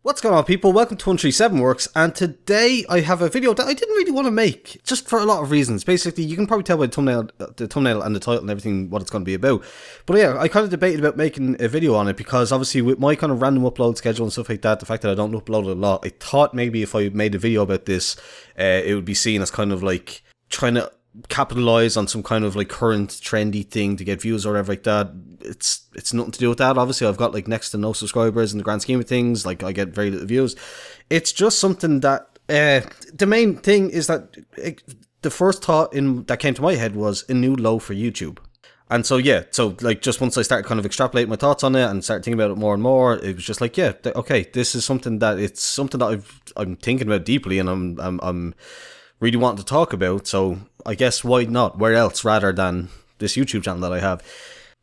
What's going on, people? Welcome to 137 Works, and today I have a video that I didn't really want to make, just for a lot of reasons. Basically, you can probably tell by the thumbnail and the title and everything what it's going to be about. But yeah, I kind of debated about making a video on it because obviously with my kind of random upload schedule and stuff like that, the fact that I don't upload a lot, I thought maybe if I made a video about this, it would be seen as kind of like trying to capitalize on some kind of like current trendy thing to get views or whatever like that. It's nothing to do with that. Obviously I've got like next to no subscribers in the grand scheme of things. Like I get very little views. It's just something that the main thing is that the first thought that came to my head was a new low for YouTube. And so yeah, so like just once I started kind of extrapolating my thoughts on it and started thinking about it more and more, it was just like, yeah, okay, this is something that I'm thinking about deeply, and I'm really wanting to talk about. So I guess why not? Where else rather than this YouTube channel that I have?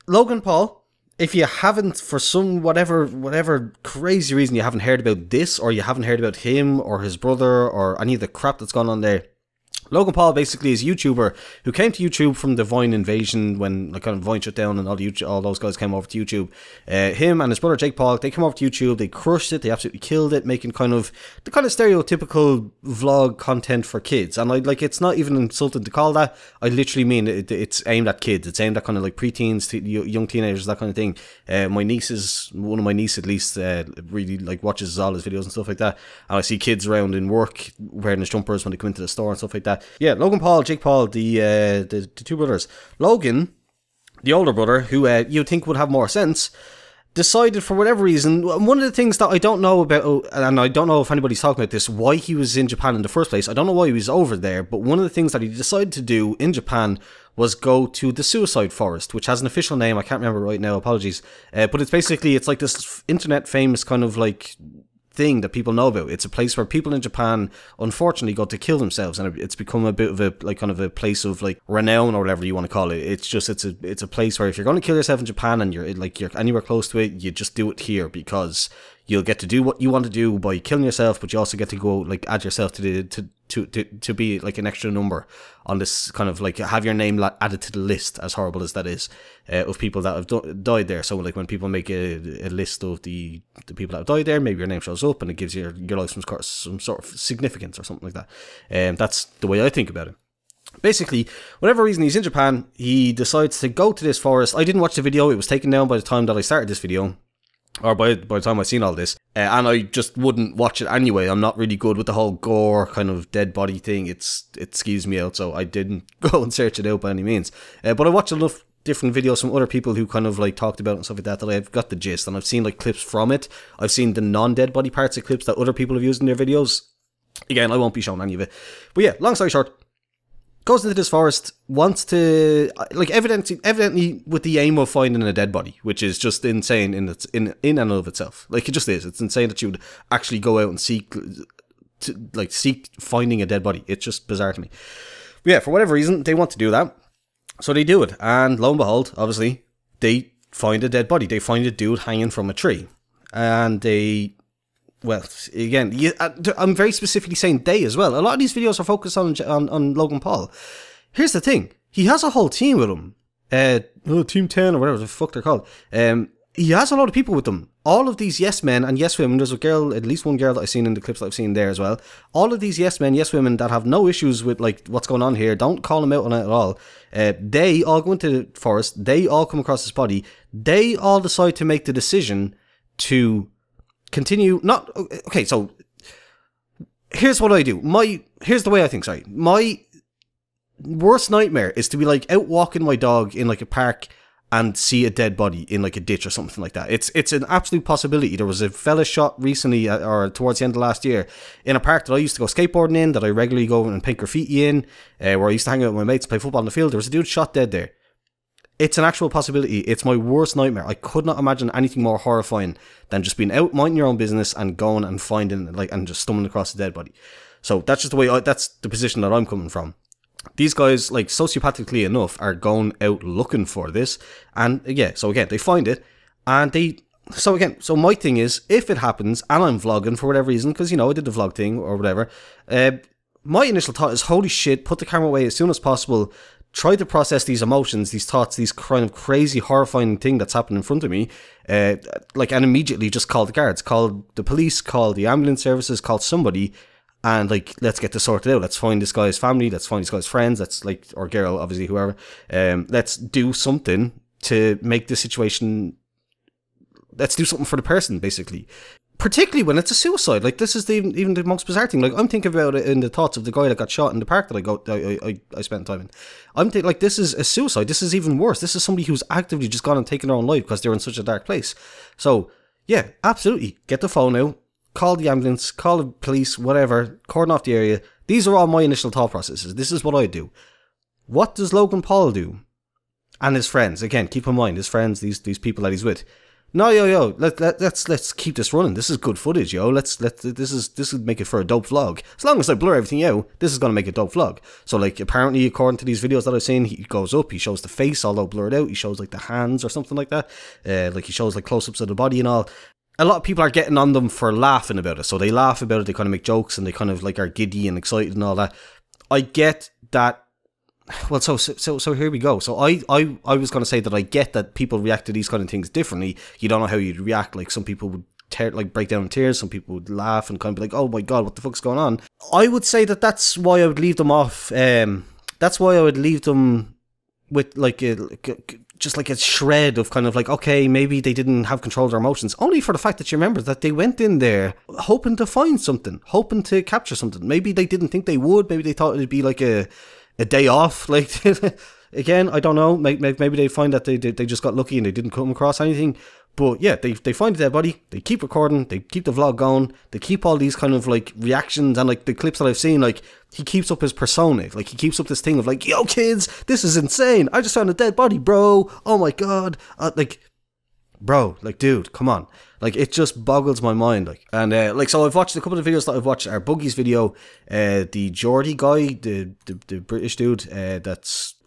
Logan Paul, if you haven't, for some whatever crazy reason you haven't heard about this, or you haven't heard about him or his brother or any of the crap that's gone on there, Logan Paul basically is a YouTuber who came to YouTube from the Vine invasion when like kind of Vine shut down and all those guys came over to YouTube. Him and his brother Jake Paul, they came over to YouTube, they crushed it, they absolutely killed it, making the kind of stereotypical vlog content for kids. And like it's not even insulting to call that. I literally mean it's aimed at kids. It's aimed at kind of like preteens, young teenagers, that kind of thing. One of my niece at least, really like watches all his videos and stuff like that. And I see kids around in work wearing his jumpers when they come into the store and stuff like that. Yeah, Logan Paul, Jake Paul, the two brothers. Logan, the older brother, who you'd think would have more sense, decided for whatever reason, one of the things that I don't know about, and I don't know if anybody's talking about this, why he was in Japan in the first place. I don't know why he was over there, but one of the things that he decided to do in Japan was go to the suicide forest, which has an official name, I can't remember right now, apologies. But it's like this internet famous kind of like thing that people know about. It's a place where people in Japan unfortunately go to kill themselves, and it's become a bit of a like kind of a place of like renown or whatever you want to call it. It's a place where if you're going to kill yourself in Japan and you're anywhere close to it, you just do it here because you'll get to do what you want to do by killing yourself, but you also get to go like add yourself to be like an extra number on this kind of like have your name added to the list, as horrible as that is, of people that have died there. So like when people make a list of the people that have died there, maybe your name shows up and it gives your life some sort of significance or something like that. That's the way I think about it. Basically, whatever reason he's in Japan, he decides to go to this forest. I didn't watch the video, it was taken down by the time that I started this video, or by the time I seen all this, and I just wouldn't watch it anyway. I'm not really good with the whole gore kind of dead body thing. It skews me out, so I didn't go and search it out by any means. But I watched enough different videos from other people who kind of like talked about it and stuff like that I've got the gist, and I've seen like clips from it. I've seen the non-dead body parts of clips that other people have used in their videos. Again, I won't be showing any of it. But yeah, long story short, goes into this forest, wants to, like, evidently with the aim of finding a dead body, which is just insane in and of itself. Like, it just is. It's insane that you would actually go out and seek finding a dead body. It's just bizarre to me. But yeah, for whatever reason, they want to do that. So they do it. And lo and behold, obviously, they find a dead body. They find a dude hanging from a tree. And they... Well, again, I'm very specifically saying they as well. A lot of these videos are focused on Logan Paul. Here's the thing. He has a whole team with him. Team 10 or whatever the fuck they're called. He has a lot of people with him. All of these yes men and yes women. There's a girl, at least one girl that I've seen in the clips that I've seen there as well. All of these yes men, yes women that have no issues with like what's going on here. Don't call him out on it at all. They all go into the forest. They all come across his body. They all decide to make the decision to continue. Okay, so here's what I do. Here's the way I think, sorry. My worst nightmare is to be like out walking my dog in like a park and see a dead body in like a ditch or something like that. It's an absolute possibility. There was a fella shot recently, or towards the end of last year, in a park that I used to go skateboarding in, that I regularly go and paint graffiti in, where I used to hang out with my mates and play football on the field. There was a dude shot dead there. It's an actual possibility. It's my worst nightmare. I could not imagine anything more horrifying than just being out minding your own business and going and finding and just stumbling across a dead body. So that's just the way that's the position that I'm coming from. These guys, like, sociopathically enough, are going out looking for this, and yeah, so again, they find it, and so my thing is, if it happens and I'm vlogging for whatever reason, because, you know, I did the vlog thing or whatever, my initial thought is, holy shit, put the camera away as soon as possible. try to process these emotions, these thoughts, these kind of crazy, horrifying thing that's happened in front of me, like, and immediately just call the guards, call the police, call the ambulance services, call somebody, and like, let's get this sorted out. Let's find this guy's family, let's find this guy's friends, let's like, or girl, obviously, whoever. Let's do something to make the situation. Let's do something for the person, basically. Particularly when it's a suicide. Like, this is even the most bizarre thing. Like, I'm thinking about it in the thoughts of the guy that got shot in the park that I spent time in. I'm thinking, like, this is a suicide. This is even worse. This is somebody who's actively just gone and taken their own life because they're in such a dark place. So, yeah, absolutely. Get the phone out. Call the ambulance. Call the police. Whatever. Cordon off the area. These are all my initial thought processes. This is what I do. What does Logan Paul do? And his friends. Again, keep in mind, his friends, these people that he's with. No, yo, let's keep this running. This is good footage, yo. This would make it for a dope vlog. As long as I blur everything out, this is gonna make a dope vlog. So, like, apparently, according to these videos that I've seen, he goes up, he shows the face, although blurred out. He shows like the hands or something like that. Like, he shows like close-ups of the body and all. A lot of people are getting on them for laughing about it. So they laugh about it. They kind of make jokes and they kind of like are giddy and excited and all that. I get that. Well, so here we go. So I was going to say that I get that people react to these kind of things differently. You don't know how you'd react. Like, some people would break down in tears. Some people would laugh and kind of be like, "Oh my god, what the fuck's going on?" I would say that that's why I would leave them off. That's why I would leave them with like just like a shred of kind of like, okay, maybe they didn't have control of their emotions. Only for the fact that you remember that they went in there hoping to find something, hoping to capture something. Maybe they didn't think they would. Maybe they thought it'd be like a day off, like, again, I don't know, maybe they find that they just got lucky and they didn't come across anything, but yeah, they find a dead body, they keep recording, they keep the vlog going, they keep all these kind of, like, reactions, and, like, the clips that I've seen, like, he keeps up his persona, like, he keeps up this thing of, like, yo, kids, this is insane, I just found a dead body, bro, oh my god, like, bro, like, dude, come on. Like, it just boggles my mind, like. And, like, so I've watched a couple of videos that I've watched are Boogie's video, the Geordie guy, the British dude,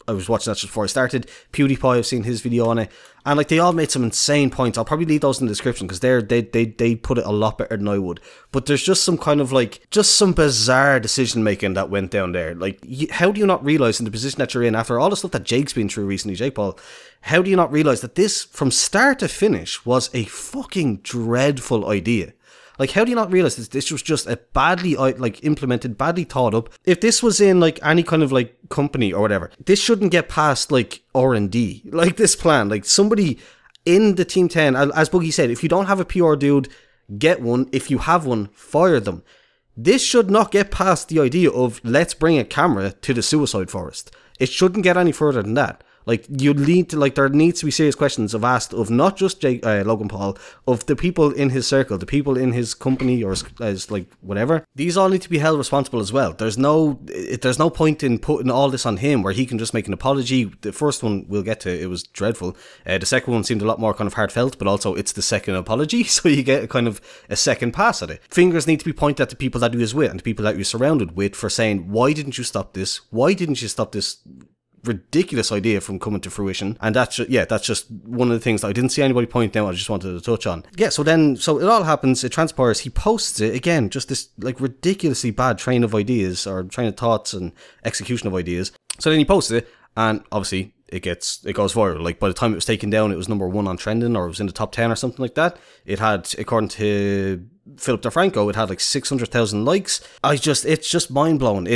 I was watching that just before I started. PewDiePie, I've seen his video on it. And, like, they all made some insane points. I'll probably leave those in the description because they put it a lot better than I would. But there's just some kind of, like, just some bizarre decision making that went down there. Like, how do you not realise in the position that you're in after all the stuff that Jake's been through recently, Jake Paul, how do you not realise that this, from start to finish, was a fucking dreadful idea? Like, how do you not realise that this was just a badly, like, implemented, badly thought up? If this was in, like, any kind of, like, company or whatever, this shouldn't get past, like, R&D. Like, this plan. Like, somebody in the Team 10, as Boogie said, if you don't have a PR dude, get one. If you have one, fire them. This should not get past the idea of, let's bring a camera to the suicide forest. It shouldn't get any further than that. Like, you need to, like, there needs to be serious questions asked of not just Logan Paul, of the people in his circle, the people in his company or as like whatever. These all need to be held responsible as well. There's no point in putting all this on him where he can just make an apology. The first one we'll get to, it was dreadful. The second one seemed a lot more kind of heartfelt, but also it's the second apology, so you get a kind of a second pass at it. Fingers need to be pointed at the people that he was with and the people that he was surrounded with for saying, why didn't you stop this? Why didn't you stop this ridiculous idea from coming to fruition? And that's just one of the things that I didn't see anybody pointing out. I just wanted to touch on. Yeah, so it all happens, it transpires, he posts it again, just this like ridiculously bad train of ideas or train of thoughts and execution of ideas. So then he posts it, and obviously it goes viral. Like, by the time it was taken down, it was #1 on trending, or it was in the top 10 or something like that. It had, according to Philip DeFranco, it had like 600,000 likes. It's just mind blowing.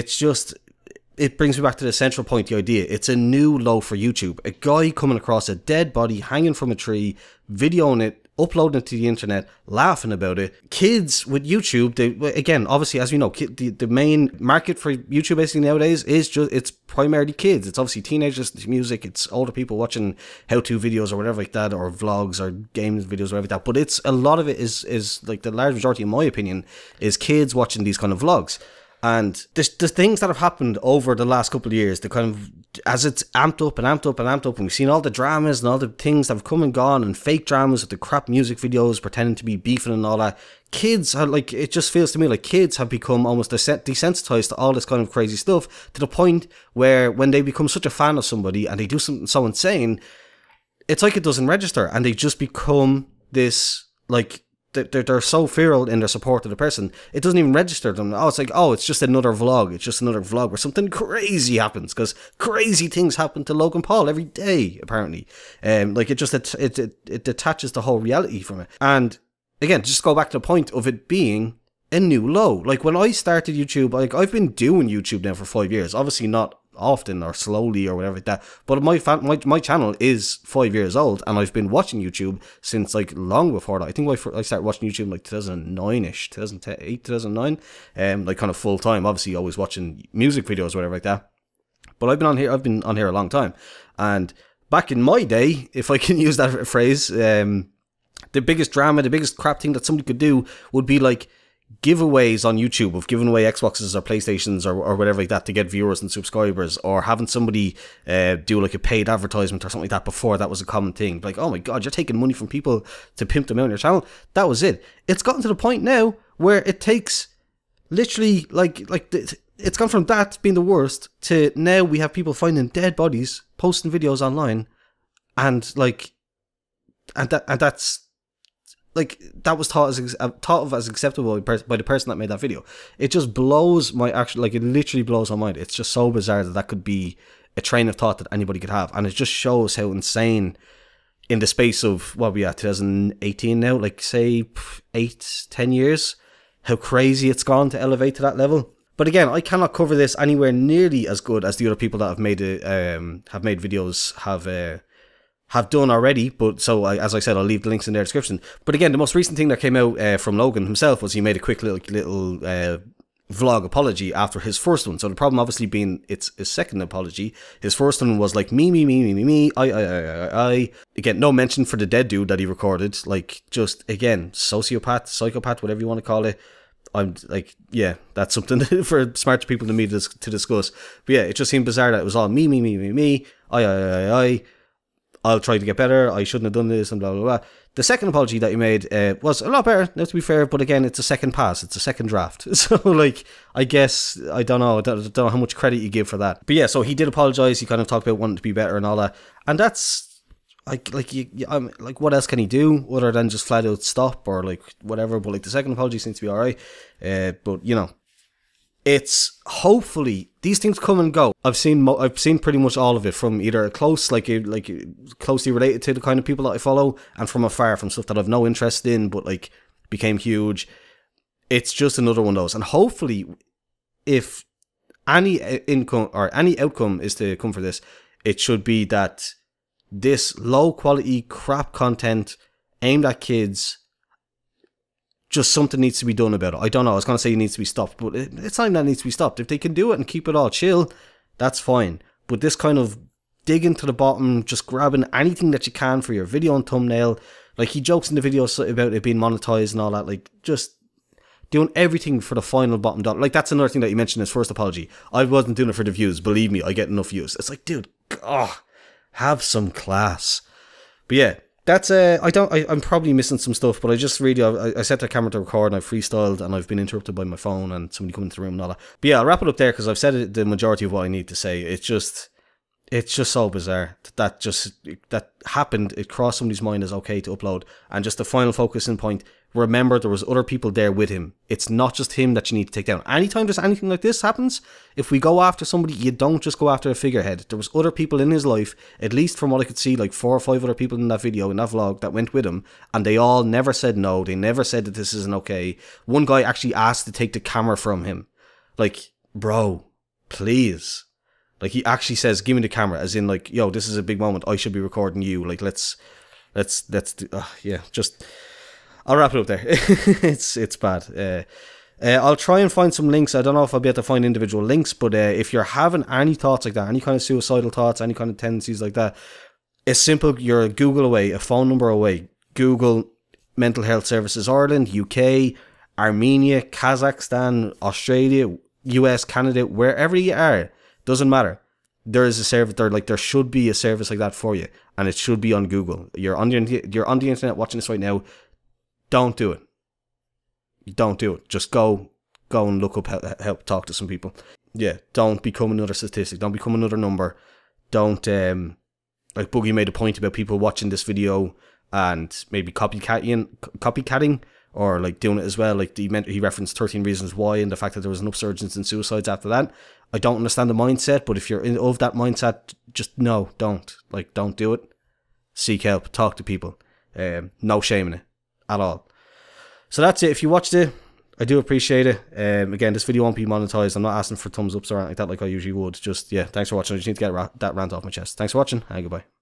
It brings me back to the central point, the idea. It's a new low for YouTube. A guy coming across a dead body hanging from a tree, videoing it, uploading it to the internet, laughing about it. Kids with YouTube, again, obviously, as we know, the main market for YouTube basically nowadays it's primarily kids. It's obviously teenagers, it's music, it's older people watching how-to videos or whatever like that, or vlogs or games videos or whatever like that. But it's a lot of it is like, the large majority, in my opinion, is kids watching these kind of vlogs. And the things that have happened over the last couple of years, the kind of, as it's amped up and amped up and amped up, and we've seen all the dramas and all the things that have come and gone, and fake dramas with the crap music videos pretending to be beefing and all that. Kids are like, it just feels to me like kids have become almost desensitized to all this kind of crazy stuff, to the point where when they become such a fan of somebody and they do something so insane, it's like it doesn't register, and they just become this, like, they're so feral in their support of the person, it doesn't even register them. Oh, it's like, oh, it's just another vlog. It's just another vlog where something crazy happens, because crazy things happen to Logan Paul every day, apparently. Like, it just, it detaches the whole reality from it. And again, just go back to the point of it being a new low. Like, when I started YouTube, like, I've been doing YouTube now for 5 years. Obviously not often or slowly or whatever like that, but my channel is 5 years old, and I've been watching YouTube since like long before that. I think I started watching YouTube like 2009ish, 2008, 2009, like kind of full time. Obviously always watching music videos or whatever like that, but I've been on here a long time. And back in my day, if I can use that phrase, the biggest drama, the biggest crap thing that somebody could do would be like giveaways on YouTube of giving away Xboxes or PlayStations or whatever like that to get viewers and subscribers, or having somebody do like a paid advertisement or something like that. Before, that was a common thing. Like, oh my god, you're taking money from people to pimp them out on your channel. That was it. It's gotten to the point now where it takes literally it's gone from that being the worst to now we have people finding dead bodies, posting videos online, and that's like, that was thought of as acceptable by the person that made that video. It just blows my it literally blows my mind. It's just so bizarre that could be a train of thought that anybody could have, and it just shows how insane, in the space of what we at 2018 now, like say 8-10 years, how crazy it's gone to elevate to that level. But again, I cannot cover this anywhere nearly as good as the other people that have made it, have made videos have done already. But so, as I said, I'll leave the links in their description. But again, the most recent thing that came out from Logan himself was he made a quick little vlog apology after his first one. So the problem obviously being it's his second apology. His first one was like me, I. Again, no mention for the dead dude that he recorded. Like, just again, sociopath, psychopath, whatever you want to call it. I'm like, yeah, that's something for smart people to me to discuss. But yeah, it just seemed bizarre that it was all me, I. I'll try to get better, I shouldn't have done this, and blah, blah, blah. The second apology that you made was a lot better, now to be fair, but again, it's a second pass, it's a second draft. So, like, I guess, I don't know how much credit you give for that. But yeah, so he did apologise, he kind of talked about wanting to be better and all that, and that's, like, what else can he do, other than just flat out stop, or, like, whatever, but, like, the second apology seems to be alright, but, you know, it's hopefully these things come and go. I've seen pretty much all of it, from either a close, like closely related to the kind of people that I follow, and from afar, from stuff that I've no interest in but like became huge. It's just another one of those, and hopefully, if any income or any outcome is to come for this, it should be that this low quality crap content aimed at kids, just something needs to be done about it. I don't know, I was going to say it needs to be stopped, but it's not even that it needs to be stopped. If they can do it and keep it all chill, that's fine. But this kind of digging to the bottom, just grabbing anything that you can for your video and thumbnail, like he jokes in the video about it being monetized and all that, like just doing everything for the final bottom dollar. Like, that's another thing that you mentioned in his first apology. I wasn't doing it for the views, believe me, I get enough views. It's like, dude, have some class. But yeah, that's I'm probably missing some stuff, but I just really, I set the camera to record and I freestyled, and I've been interrupted by my phone and somebody coming into the room and all that. But yeah, I'll wrap it up there because I've said the majority of what I need to say. It's just so bizarre that happened. It crossed somebody's mind as okay to upload, and just the final focusing point. Remember, there was other people there with him. It's not just him that you need to take down. Anytime there's anything like this happens, if we go after somebody, you don't just go after a figurehead. There was other people in his life, at least from what I could see, like 4 or 5 other people in that video, in that vlog, that went with him, and they all never said no. They never said that this isn't okay. One guy actually asked to take the camera from him. Like, bro, please. Like, he actually says, give me the camera, as in, like, yo, this is a big moment, I should be recording you. Like, let's do, yeah, just, I'll wrap it up there. It's bad. I'll try and find some links. I don't know if I'll be able to find individual links, but if you're having any thoughts like that, any kind of suicidal thoughts, any kind of tendencies like that, it's simple. You're a Google away, a phone number away. Google Mental Health Services Ireland, UK, Armenia, Kazakhstan, Australia, US, Canada, wherever you are, doesn't matter. There is a service there, like there should be a service like that for you, and it should be on Google. You're on the internet watching this right now. Don't do it. Don't do it. Just go and look up help talk to some people. Yeah, don't become another statistic. Don't become another number. Don't like Boogie made a point about people watching this video and maybe copycatting or like doing it as well. Like he referenced 13 Reasons Why and the fact that there was an upsurgence in suicides after that. I don't understand the mindset, but if you're of that mindset, just no, don't do it. Seek help, talk to people. No shame in it at all. So that's it. If you watched it, I do appreciate it. Again, this video won't be monetized. I'm not asking for thumbs ups or anything like that like I usually would. Just, yeah, thanks for watching. I just need to get that rant off my chest. Thanks for watching, and goodbye.